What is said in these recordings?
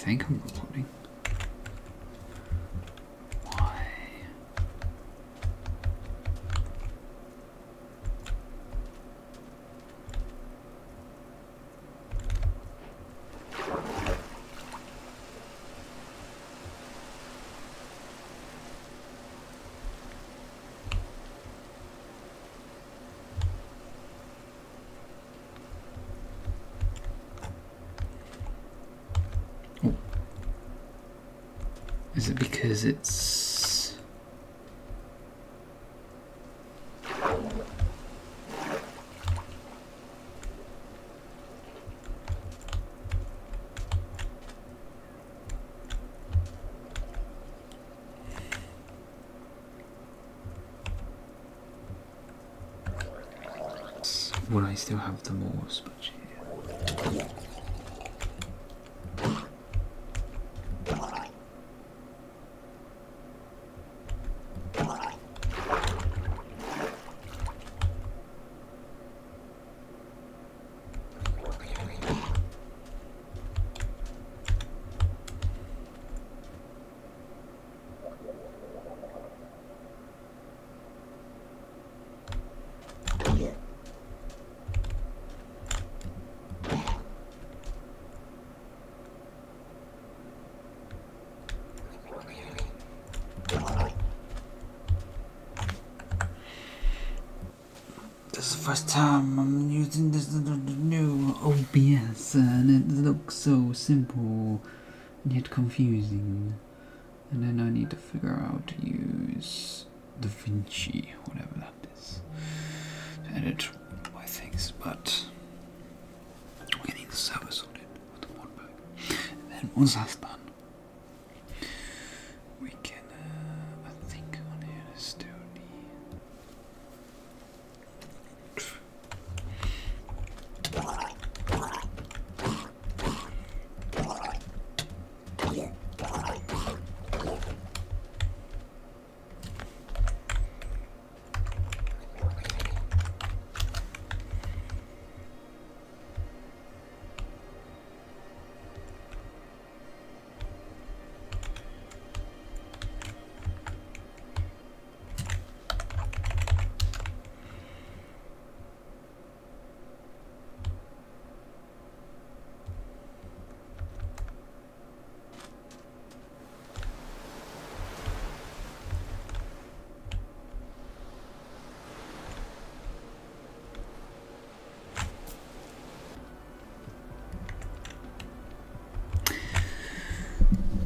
think I'm recording. Why? Is it because it's... Would I still have the more spongy? This is the first time I'm using this new OBS and it looks so simple yet confusing. And then I need to figure out how to use DaVinci, whatever that is, to edit my things, but we're getting the server sorted with the mod pack. And then once that's done, we can, I think on here let's do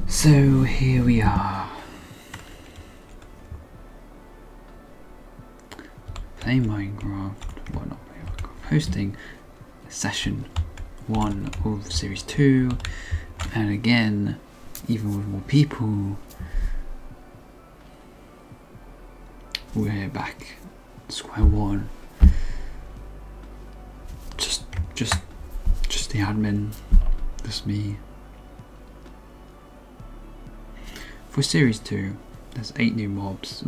So here we are, playing Minecraft, well not Minecraft, hosting session 1 of series 2, and again, even with more people, we're back to square one. Just the admin, just me. For series 2, there's 8 new mods.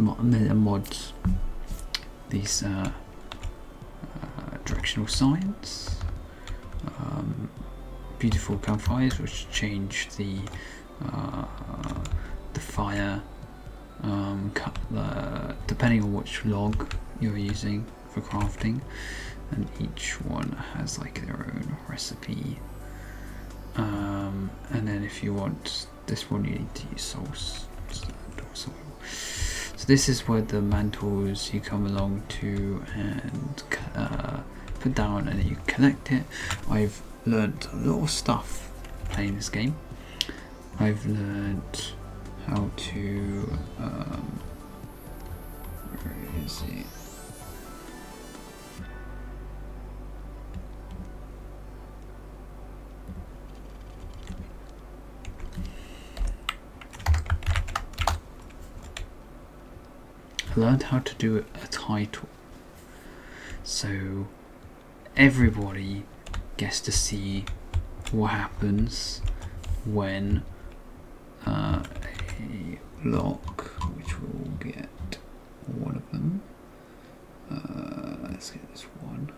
These directional signs, beautiful campfires which change the fire depending on which log you're using for crafting, and each one has like their own recipe. And then if you want this one, you need to use soil. So this is where the mantles you come along to and put down, and you collect it. I've learned a lot of stuff playing this game. I've learned how to where is it? I learned how to do a title, so everybody gets to see what happens when a lock, which we'll get one of them. Let's get this one.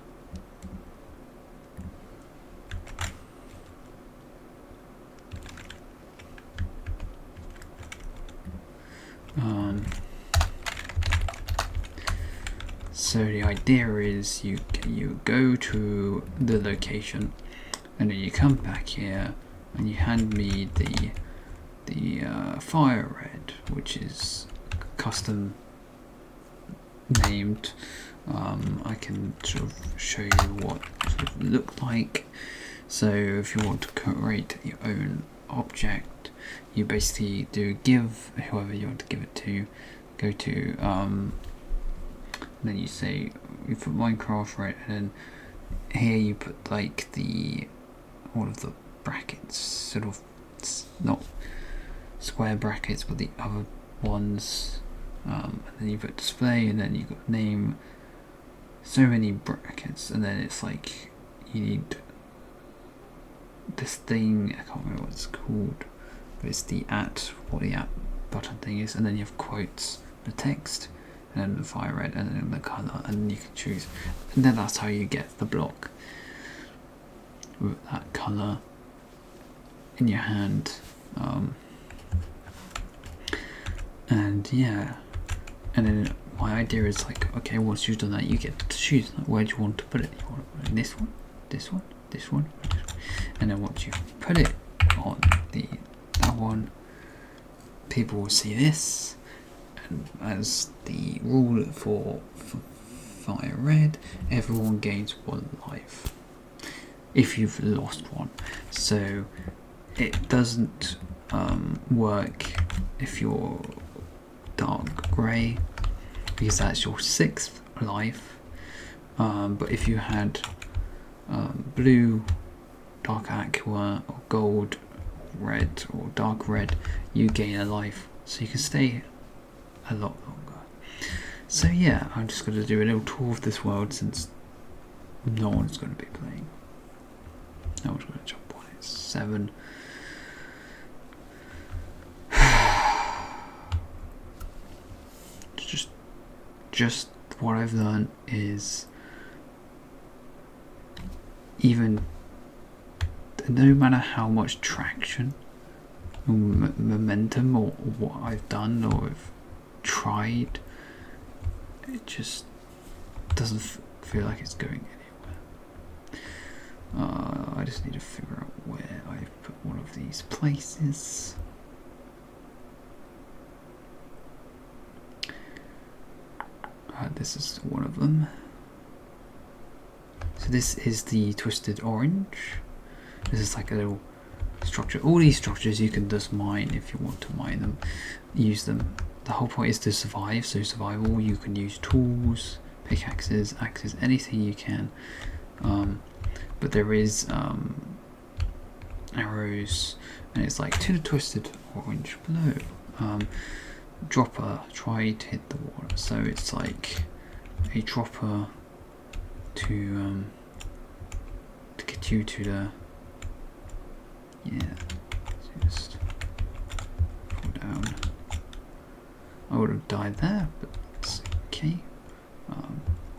So the idea is you go to the location, and then you come back here, and you hand me the fire red, which is custom named. I can sort of show you what it sort of look like. So if you want to create your own object, you basically do give whoever you want to give it to, go to then you say you put Minecraft, right, and then here you put like all of the brackets, sort of not square brackets but the other ones, and then you put display, and then you got name, so many brackets, and then it's like you need this thing, I can't remember what it's called, but it's what the at button thing is, and then you have quotes, the text, and then the fire red, and then the colour, and then you can choose, and then that's how you get the block with that colour in your hand. And yeah, and then my idea is like, okay, once you've done that, you get to choose like, where do you want to put it. You want to put it in this one, this one, this one, and then once you put it on that one, people will see this, and as the rule for fire red, everyone gains 1 life if you've lost one. So it doesn't work if you're dark grey, because that's your 6th life, but if you had blue, dark aqua, or gold, red, or dark red, you gain a life, so you can stay a lot longer. So yeah, I'm just going to do a little tour of this world, since no one's going to be playing. No one's going to jump on it. 7. Just what I've learned is, even no matter how much traction or momentum or what I've done or I've tried, it just doesn't feel like it's going anywhere. I just need to figure out where I've put one of these places. This is one of them. So this is the twisted orange. This is like a little structure. All these structures you can just mine if you want to mine them, use them. The whole point is to survive, so survival, you can use tools, pickaxes, axes, anything you can. But there is arrows, and it's like to the twisted orange below. Dropper, try to hit the water, so it's like a dropper to get you to the, yeah, so just fall down. I would have died there, but it's okay.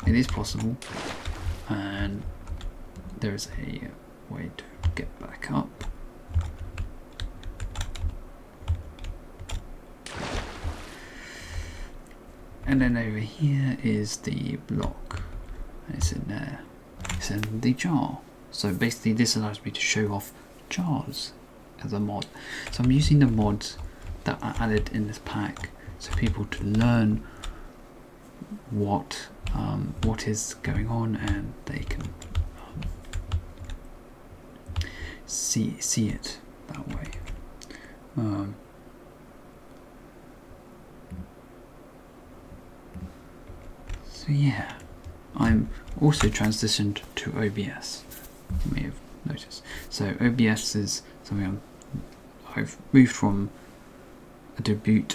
It is possible, and there is a way to get back up. And then over here is the block, and it's in there. It's in the jar. So basically this allows me to show off jars as a mod. So I'm using the mods that are added in this pack, so people to learn what is going on, and they can see it that way. So yeah, I'm also transitioned to OBS, you may have noticed. So OBS is something I've moved from a debut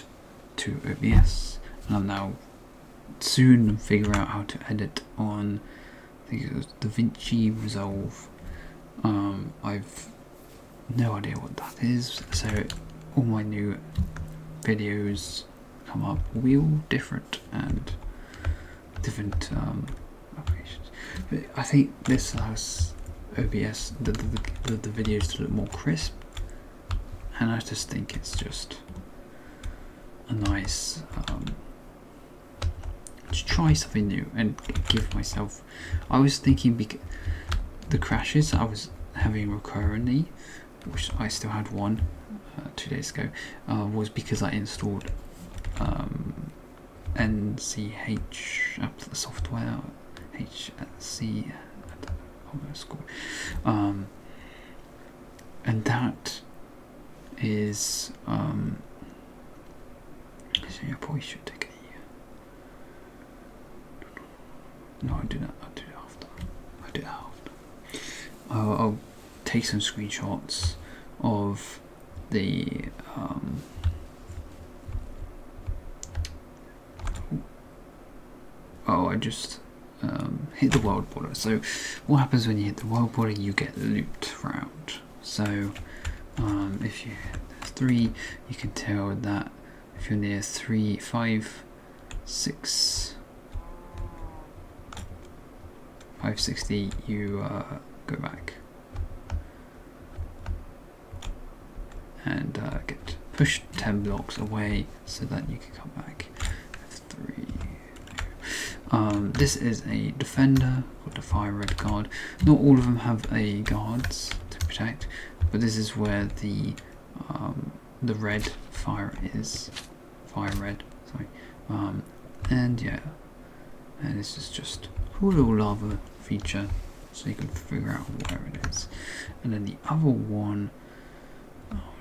to OBS, and I'm now soon figure out how to edit on, I think it was DaVinci Resolve. I've no idea what that is, so all my new videos come up will be all different and different applications. But I think this allows OBS the videos to look more crisp, and I just think it's just a nice to try something new and give myself. I was thinking the crashes I was having recurrently, which I still had one 2 days ago, was because I installed NCH software, HC, and that is so I probably should take no, I'll do it after. I'll take some screenshots of the I just hit the world border. So what happens when you hit the world border? You get looped around. So if you hit 3, you can tell that if you're near 3, 5, 6, 560, you go back and get pushed 10 blocks away so that you can come back. 3. This is a defender called the fire red guard. Not all of them have a guards to protect, but this is where the red fire is. Fire red, sorry. And yeah, and this is just a cool little lava feature, so you can figure out where it is. And then the other one,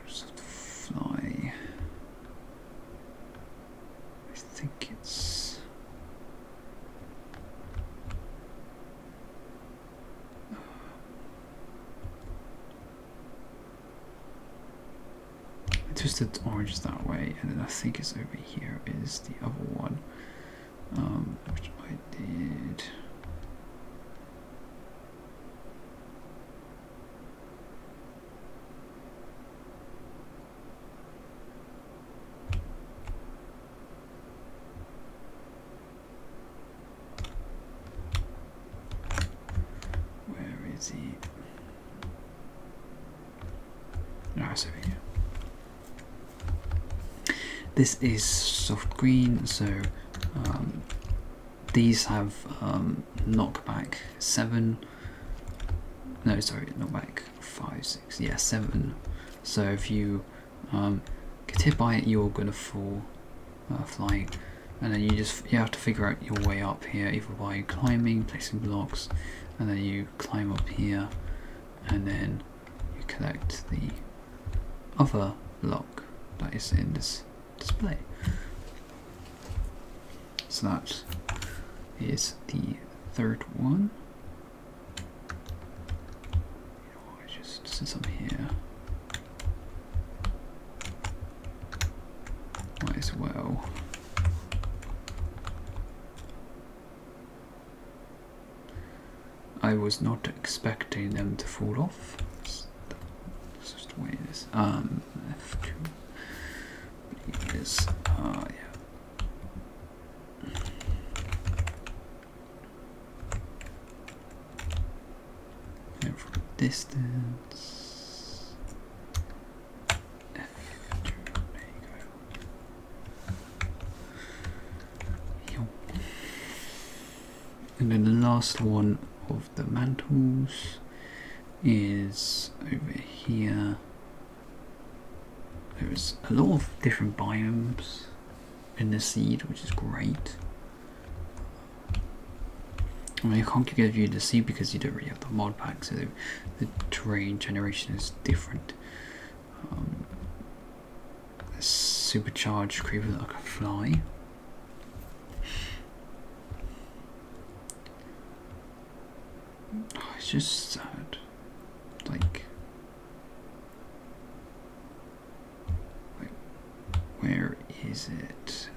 just have to fly. I think it's twisted orange that way, and then I think it's over here is the other one, which I did. Where is he? No, it's over here. This is soft green, so these have knockback 7. No, sorry, knockback 5, 6. Yeah, 7. So if you get hit by it, you're gonna fall flying, and then you have to figure out your way up here, either by climbing, placing blocks, and then you climb up here, and then you collect the other block that is in this display. So that is the third one. Just since I'm here, might as well. I was not expecting them to fall off. That's just the way it is. F2. Is yeah. And from distance, F2. There you go. And then the last one of the mantles is over here. There's a lot of different biomes in the seed, which is great. I mean, I can't give you the seed because you don't really have the mod pack, so the terrain generation is different. A supercharged creeper that can fly. Oh, it's just sad. Like, where is it?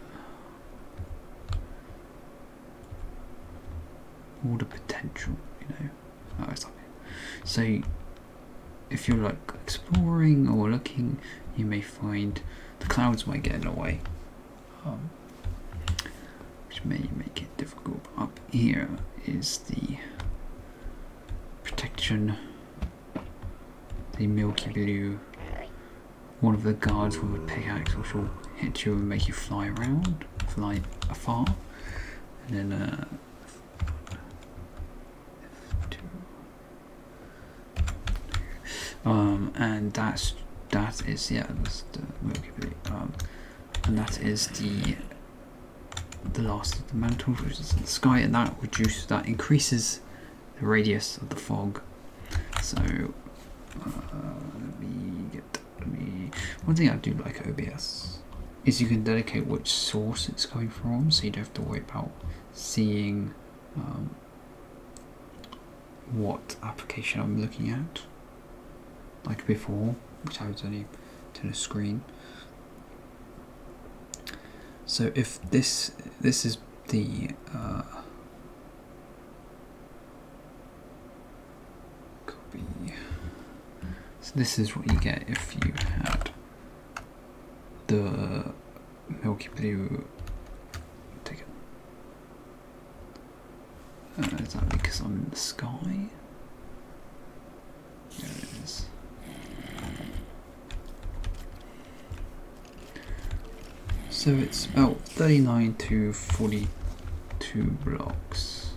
All the potential, you know. Oh, it's up here. So, if you're like exploring or looking, you may find the clouds might get in the way, which may make it difficult. Up here is the protection, the milky blue. One of the guards with a pickaxe which will hit you and make you fly around, fly afar. and then and that is, yeah, that's the Milky Way, and that is the last of the mantles, which is in the sky, and that increases the radius of the fog. So one thing I do like OBS is you can dedicate which source it's coming from, so you don't have to worry about seeing what application I'm looking at, like before, which I was only to the screen. So if this is the copy, so this is what you get if you had the Milky Blue ticket. Is that because I'm in the sky? There it is. So it's about 39 to 42 blocks,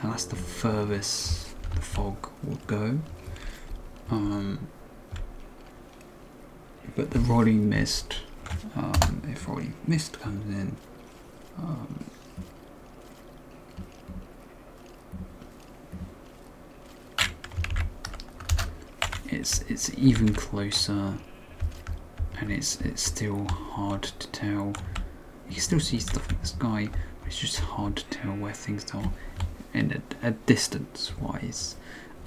and that's the furthest the fog will go. But the rolling mist, if rolling mist comes in, it's even closer. And it's still hard to tell. You can still see stuff in the sky, but it's just hard to tell where things are in a distance wise.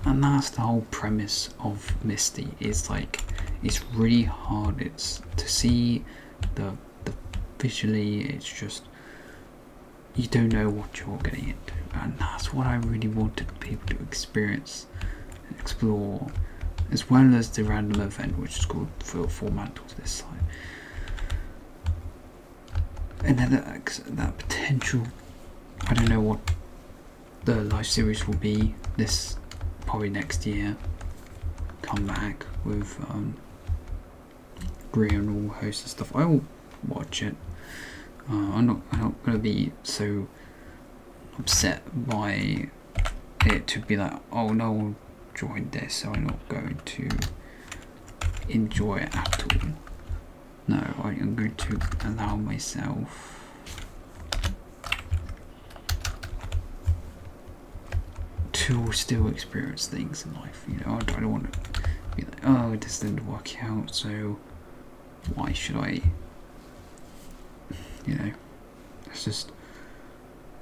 And that's the whole premise of Misty. Is like it's really hard. It's to see the visually. It's just you don't know what you're getting into, and that's what I really wanted people to experience and explore. As well as the random event, which is called four mantles this side, and then that potential. I don't know what the live series will be. This probably next year. Come back with Gria and all hosts and stuff. I will watch it. I'm not gonna be so upset by it to be like, oh no. Join this, so I'm not going to enjoy it at all. No, I am going to allow myself to still experience things in life. You know, I don't want to be like, oh, it just didn't work out, so why should I? You know, it's just,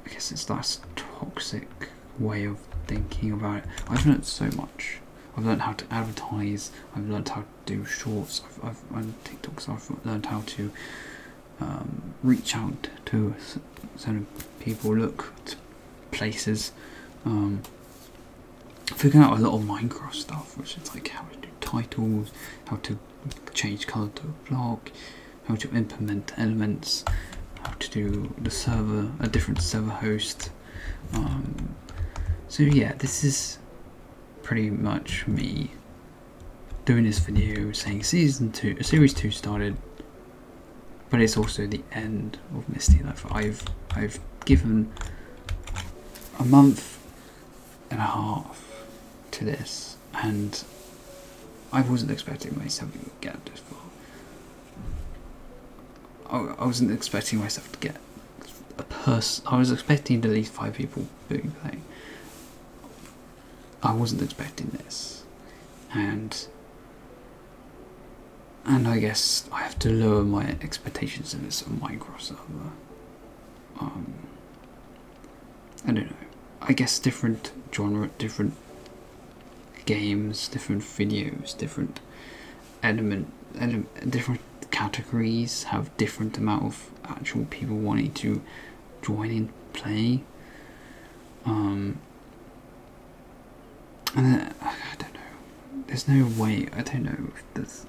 I guess it's that toxic way of thinking about it. I've learned so much. I've learned how to advertise. I've learned how to do shorts. I've on TikToks. I've learned how to reach out to certain people, look to places. Figuring out a lot of Minecraft stuff, which is like how to do titles, how to change colour to a block, how to implement elements, how to do the server, a different server host. So yeah, this is pretty much me doing this video saying series 2 started, but it's also the end of MistyLife. I've given a month and a half to this, and I wasn't expecting myself to get this far. I wasn't expecting myself to get a person. I was expecting at least 5 people doing the thing. I wasn't expecting this, and I guess I have to lower my expectations in this Minecraft server. I don't know. I guess different genre, different games, different videos, different different categories have different amount of actual people wanting to join in play. And I don't know. There's no way. I don't know if there's.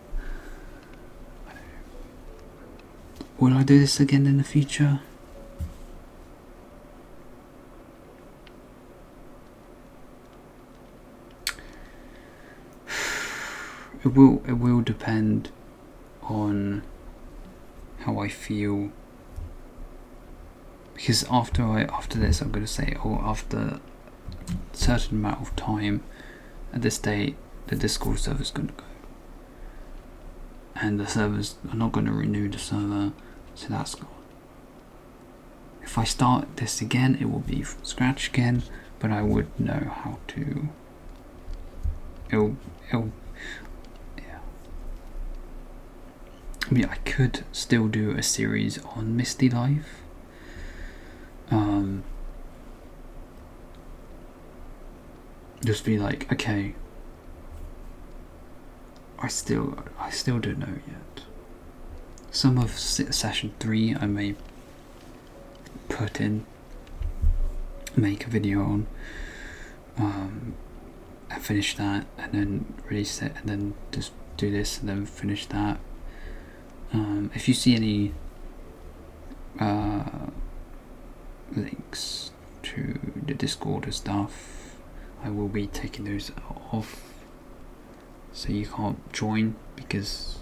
I don't know. Will I do this again in the future? It will depend on how I feel because after this I'm going to say, oh, after a certain amount of time at this date the Discord server is going to go, and the servers are not going to renew the server, so that's gone. If I start this again, it will be from scratch again, but I would know how to. It'll yeah. I mean, I could still do a series on MistyLife. Just be like, okay, I still don't know yet. Some of session 3 I may put in, make a video on, and finish that, and then release it, and then just do this, and then finish that. If you see any links to the Discord and stuff, I will be taking those off, so you can't join, because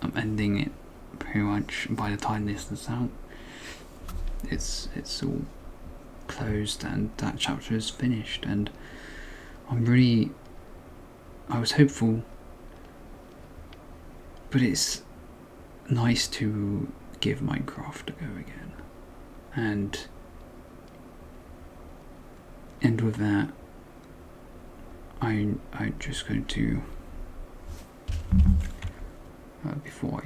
I'm ending it pretty much by the time this is out. It's all closed and that chapter is finished, and I was hopeful, but it's nice to give Minecraft a go again. And with that, I'm just going to before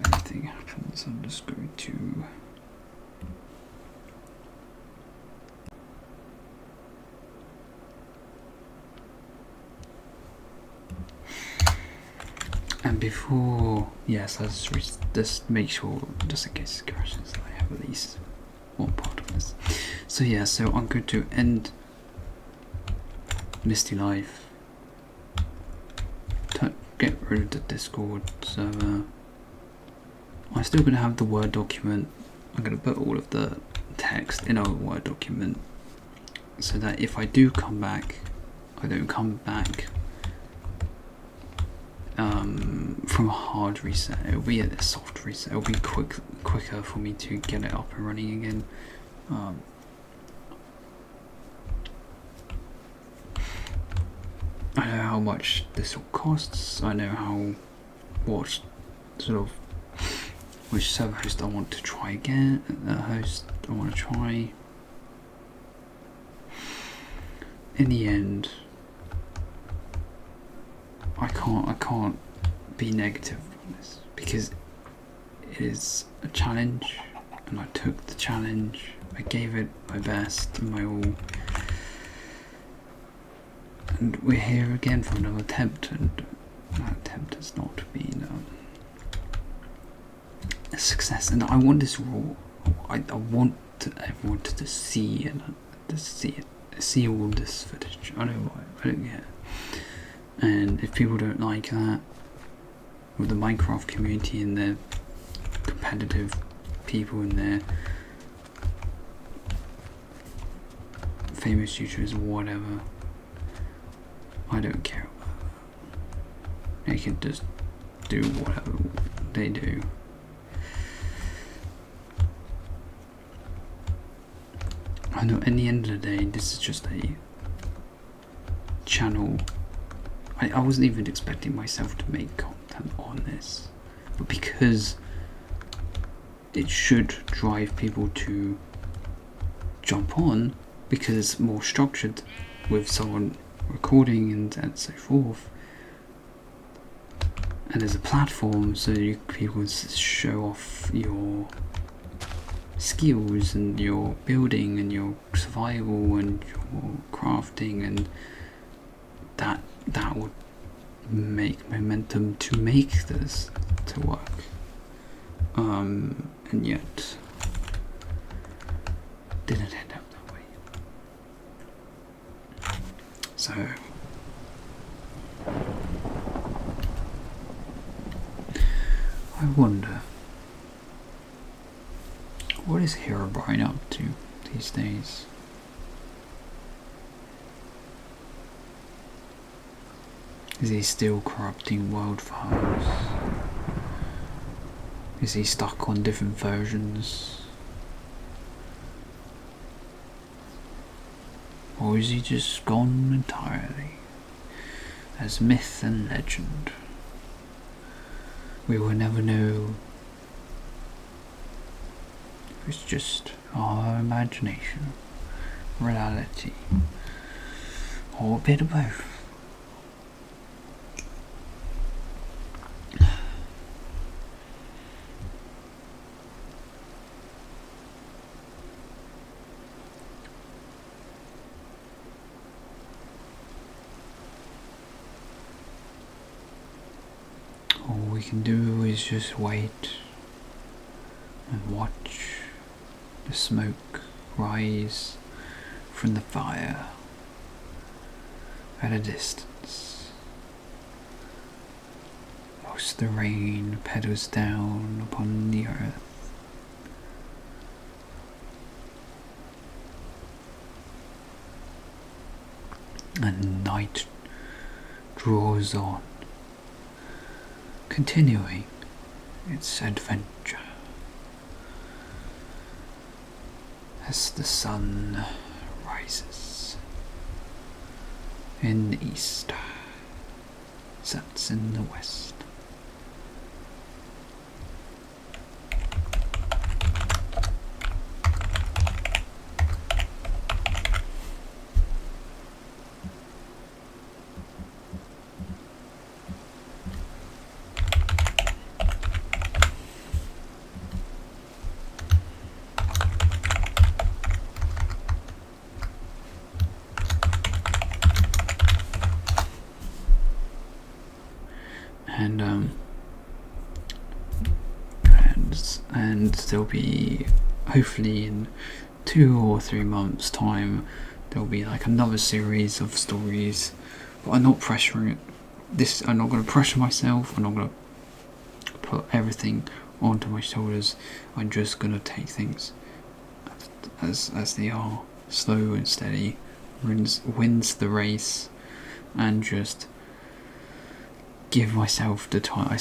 anything happens, I'm just going to yes, let's just make sure, just in case it crashes, I have at least one part of this. So yeah, so I'm going to end MistyLife, get rid of the Discord server. I'm still going to have the Word document. I'm going to put all of the text in a Word document, so that if I do come back, I don't come back from a hard reset. It'll be a soft reset. It'll be quicker for me to get it up and running again. I know how much this all costs. I know what sort of which server host I want to try again. In the end, I can't be negative on this, because it is a challenge, and I took the challenge. I gave it my best and my all, and we're here again for another attempt, and that attempt has not been a success. And I want this raw. I want everyone to see and to see all this footage. I don't get it. And if people don't like that, with the Minecraft community and their competitive people and their famous YouTubers or whatever, I don't care about that. They can just do whatever they do. I know, in the end of the day, this is just a channel. I wasn't even expecting myself to make content on this, but because it should drive people to jump on, because it's more structured with someone recording and so forth, and there's a platform so people can show off your skills and your building and your survival and your crafting, and that would make momentum to make this to work, and yet didn't end up that way. So I wonder, what is Herobrine up to these days? Is he still corrupting wildfires? Is he stuck on different versions Or is he just gone entirely? As myth and legend. We will never know. It's just our imagination, reality, or a bit of both. All we can do is just wait and watch the smoke rise from the fire at a distance, whilst the rain patters down upon the earth. And night draws on, continuing its adventure as the sun rises in the east, sets in the west. And there'll be, hopefully in 2 or 3 months time, there'll be like another series of stories, but I'm not pressuring it. I'm not going to pressure myself. I'm not going to put everything onto my shoulders. I'm just going to take things as they are, slow and steady, wins the race, and just give myself the time.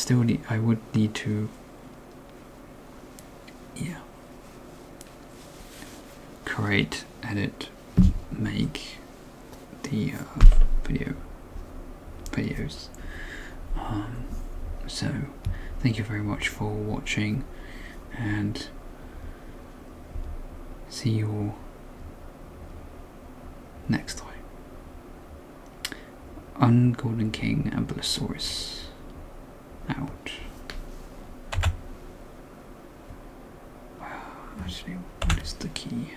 I would need to, create, edit, make the videos. So thank you very much for watching, and see you all next time. Golden King and Blossaurus out. Actually, what is the key?